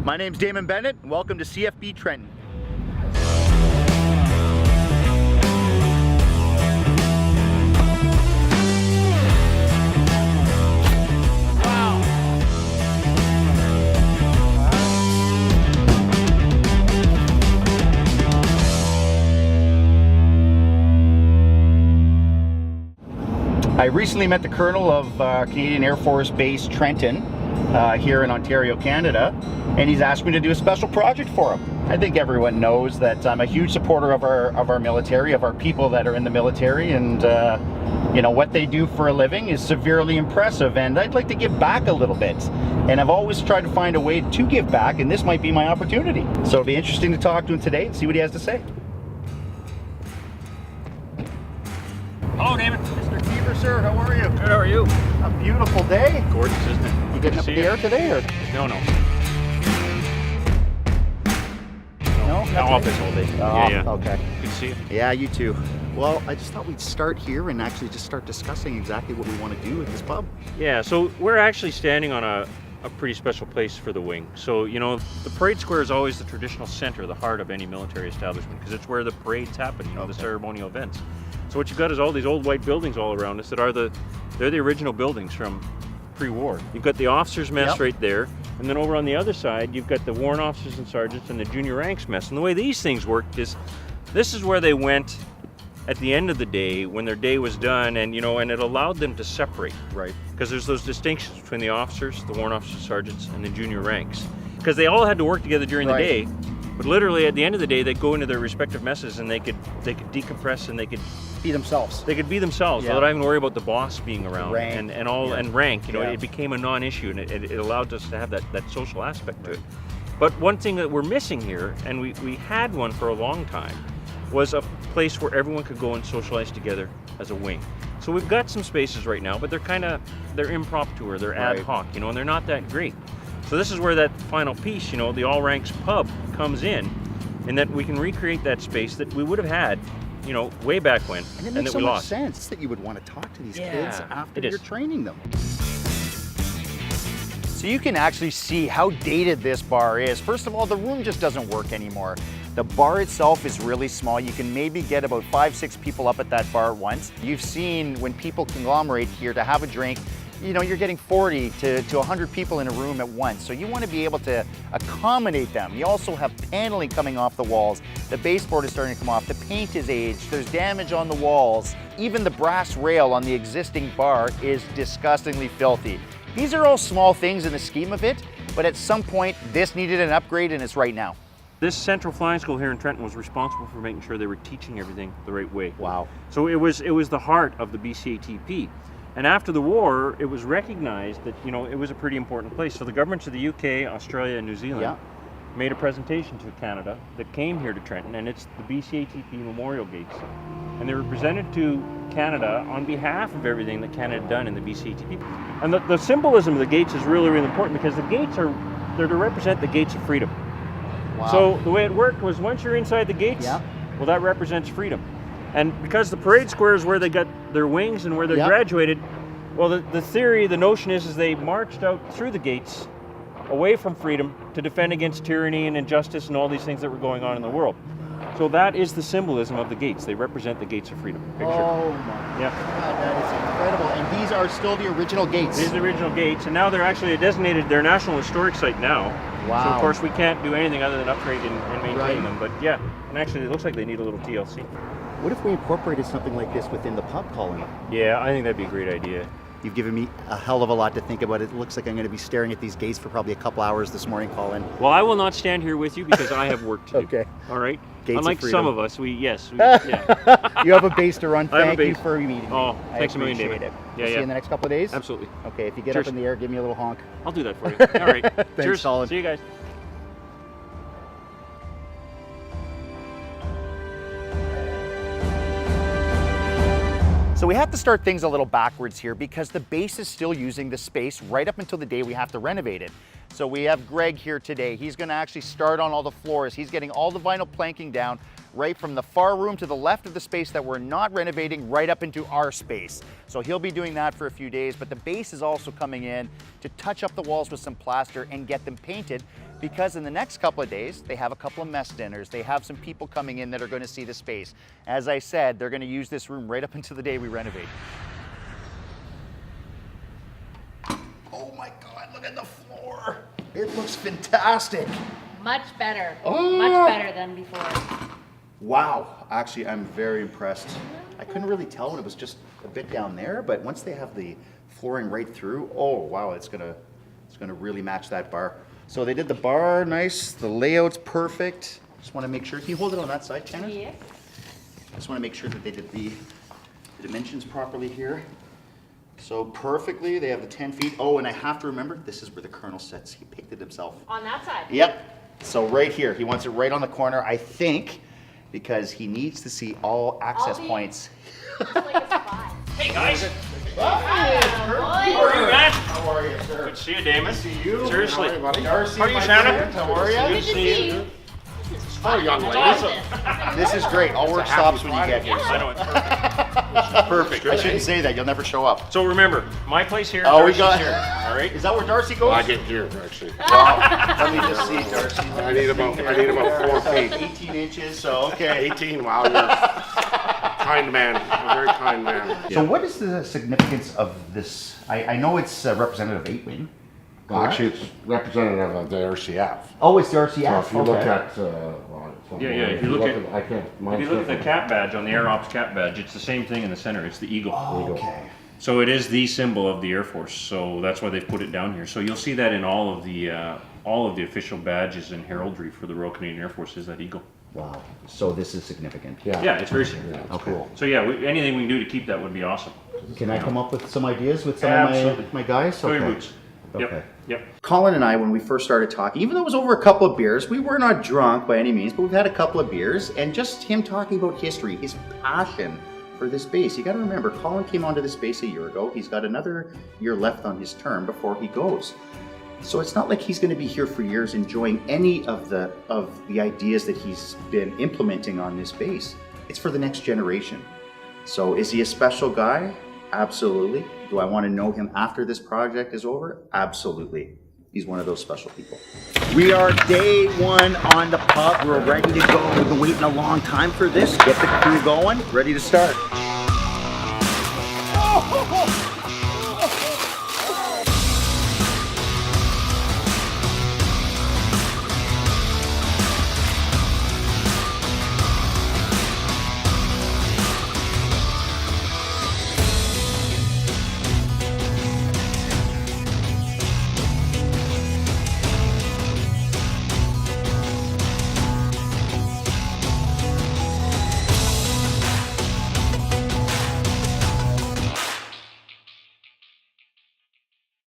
My name's Damon Bennett, and welcome to CFB Trenton. I recently met the Colonel of Canadian Air Force Base Trenton here in Ontario, Canada, and he's asked me to do a special project for him. I think everyone knows that I'm a huge supporter of our military, of our people that are in the military, and you know, what they do for a living is severely impressive, and I'd like to give back a little bit. And I've always tried to find a way to give back, and this might be my opportunity. So it'll be interesting to talk to him today and see what he has to say. Hello, Damon. Mr. Keever, sir, how are you? Good, how are you? A beautiful day. Gorgeous, isn't it? You getting up in the air today, or? No. No? No, office all day. Yeah. Okay. Good to see you. Yeah, you too. Well, I just thought we'd start here and actually just start discussing exactly what we want to do at this pub. Yeah, so we're actually standing on a pretty special place for the wing. So, you know, the parade square is always the traditional center, the heart of any military establishment, because it's where the parades happen, you know, the ceremonial events. So what you've got is all these old white buildings all around us that are they're the original buildings from pre-war. You've got the officers' mess right there, and then over on the other side, you've got the warrant officers and sergeants and the junior ranks mess. And the way these things worked is, this is where they went at the end of the day, when their day was done, and you know, and it allowed them to separate, right? Because there's those distinctions between the officers, the warrant officers, sergeants, and the junior ranks. Because they all had to work together during the day, but literally at the end of the day, they'd go into their respective messes and they could decompress and they could Be themselves. They could be themselves without having to worry about the boss being around Rank. and rank. You know, it became a non-issue, and it allowed us to have that social aspect to it. But one thing that we're missing here, and we had one for a long time, was a place where everyone could go and socialize together as a wing. So we've got some spaces right now, but they're impromptu or they're ad hoc, you know, and they're not that great. So this is where that final piece, you know, the All Ranks pub comes in, and that we can recreate that space that we would have had, you know, way back when, And it makes that we so much lost. sense that you would want to talk to these kids after you're training them. So you can actually see how dated this bar is. First of all, the room just doesn't work anymore. The bar itself is really small. You can maybe get about 5-6 people up at that bar at once. You've seen when people conglomerate here to have a drink, you know, you're getting 40 to 100 people in a room at once. So you want to be able to accommodate them. You also have paneling coming off the walls. The baseboard is starting to come off. The paint is aged. There's damage on the walls. Even the brass rail on the existing bar is disgustingly filthy. These are all small things in the scheme of it, but at some point this needed an upgrade, and it's right now. This Central Flying School here in Trenton was responsible for making sure they were teaching everything the right way. Wow. So it was the heart of the BCATP. And after the war, it was recognized that, you know, it was a pretty important place. So the governments of the UK, Australia, and New Zealand made a presentation to Canada that came here to Trenton, and it's the BCATP Memorial Gates. And they were presented to Canada on behalf of everything that Canada had done in the BCATP. And the symbolism of the gates is really, really important, because the gates they're to represent the gates of freedom. Wow. So the way it worked was, once you're inside the gates, well, that represents freedom. And because the parade square is where they got their wings and where they graduated, well, the theory, the notion is they marched out through the gates away from freedom to defend against tyranny and injustice and all these things that were going on in the world. So that is the symbolism of the gates. They represent the gates of freedom. Picture. Oh my God, that is incredible. And these are still the original gates. These are the original gates, and now they're actually designated their National Historic Site now. Wow. So of course we can't do anything other than upgrade and maintain them. But yeah, and actually it looks like they need a little TLC. What if we incorporated something like this within the pub, Colin? Yeah, I think that'd be a great idea. You've given me a hell of a lot to think about. It looks like I'm going to be staring at these gates for probably a couple hours this morning, Colin. Well, I will not stand here with you because I have work to do. Okay. All right? Gates Unlike of some of us, yeah. You have a base to run. I have a Thank base. you for meeting me. Oh, thanks a million, I appreciate David. it. See you in the next couple of days? Absolutely. Okay, if you get Cheers. up in the air, give me a little honk. I'll do that for you. All right. Thanks, Cheers. Colin. See you guys. So we have to start things a little backwards here because the base is still using the space right up until the day we have to renovate it. So we have Greg here today. He's going to actually start on all the floors. He's getting all the vinyl planking down, right from the far room to the left of the space that we're not renovating right up into our space. So he'll be doing that for a few days, but the base is also coming in to touch up the walls with some plaster and get them painted, because in the next couple of days, they have a couple of mess dinners. They have some people coming in that are going to see the space. As I said, they're going to use this room right up until the day we renovate. Oh my God, look at the floor. It looks fantastic. Much better. Oh. Much better than before. Wow, actually I'm very impressed. I couldn't really tell when it was just a bit down there, but once they have the flooring right through, oh wow, it's gonna really match that bar. So they did the bar nice, the layout's perfect. Just wanna make sure, can you hold it on that side, Shannon? Yes. Just wanna make sure that they did the dimensions properly here. So perfectly, they have the 10 feet. Oh, and I have to remember, this is where the Colonel sits. He picked it himself. On that side. Yep. So right here, he wants it right on the corner, I think, because he needs to see all access points. Just like a spy. Hey guys, How how are you, man? How are you, sir? Good to see you, Damon. See you. Seriously. How are you, buddy? Darcy, How are you, my Shannon? friend. How are you? Good to see you. Oh, young lady. Awesome. This is great. All work stops when you get here. I know it's perfect. Perfect. I shouldn't say that. You'll never show up. So remember, my place here, Oh, we Darcy's got here. All right. Is that where Darcy goes? I get here, actually. Wow. Let me just see, Darcy. I need about 4 feet. 18 inches, so okay. 18, wow, you're a kind man, a very kind man. So what is the significance of this? I know it's representative 8-wing. Well, actually, it's representative of the RCAF. Oh, it's the RCAF. So if you look at, well, Yeah, if you look at, I can't, if mine's you look at the different. cap badge on the Air Ops cap badge, it's the same thing in the center. It's the eagle. Okay. So it is the symbol of the Air Force. So that's why they've put it down here. So you'll see that in all of the official badges and heraldry for the Royal Canadian Air Force is that eagle. Wow. So this is significant. Yeah, it's very significant. Yeah, it's cool. So yeah, anything we can do to keep that would be awesome. Can I come up with some ideas with some Absolutely. of my guys? Show your boots. Okay. Yep. Colin and I, when we first started talking, even though it was over a couple of beers, we were not drunk by any means, but we've had a couple of beers, and just him talking about history, his passion for this base. You got to remember, Colin came onto this base a year ago. He's got another year left on his term before he goes. So it's not like he's going to be here for years enjoying any of the ideas that he's been implementing on this base. It's for the next generation. So is he a special guy? Absolutely. Do I want to know him after this project is over? Absolutely. He's one of those special people. We are day one on the pub. We're ready to go. We've been waiting a long time for this. Get the crew going. Ready to start.